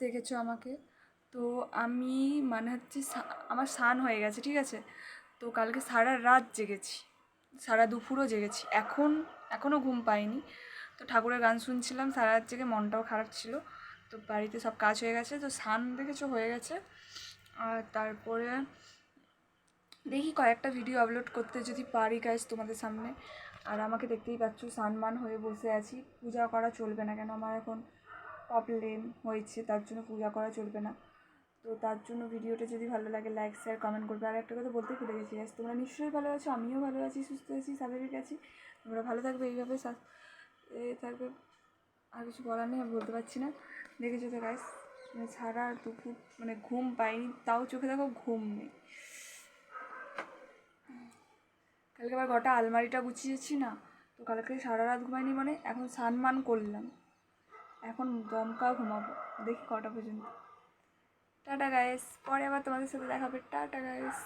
দেখেছো আমাকে। তো আমি মানে হচ্ছে আমার স্নান হয়ে গেছে, ঠিক আছে। তো কালকে সারা রাত জেগেছি, সারা দুপুরও জেগেছি, এখনও ঘুম পাইনি। তো ঠাকুরের গান শুনছিলাম সারা রাত জেগে, মনটাও খারাপ ছিল। তো বাড়িতে সব কাজ হয়ে গেছে, তো স্নান দেখেছো হয়ে গেছে। আর তারপরে দেখি কয়েকটা ভিডিও আপলোড করতে যদি পারি গাইস তোমাদের সামনে। আর আমাকে দেখতেই পাচ্ছ সানমান হয়ে বসে আছি, পূজা করা চলবে না, কেন আমার এখন প্রবলেম হয়েছে, তার জন্য পূজা করা চলবে না। তো তার জন্য ভিডিওটা যদি ভালো লাগে লাইক শেয়ার কমেন্ট করবে। আর একটা কথা বলতে ভুলে গেছি গাইস, তোমরা নিশ্চয়ই ভালো আছো, আমিও ভালো আছি, সুস্থ আছি, স্বাভাবিক আছি। তোমরা ভালো থাকবে, এইভাবে থাকবে। আর কিছু বলার নেই, আমি বলতে পারছি না। দেখেছো তো গাইস, মানে সারা দুপুর মানে ঘুম পাইনি, তাও চোখে দেখো ঘুম নেই। কালকে আবার ঘরটা আলমারিটা গুছিয়েছি না, তো কালকে সারা রাত ঘুমাইনি, মানে এখন স্নান করলাম, এখন দমকা ঘুমাবো, দেখি কটা পর্যন্ত। টাটা গাইস, পরে আবার তোমাদের সাথে দেখা হবে, টাটা গাইস।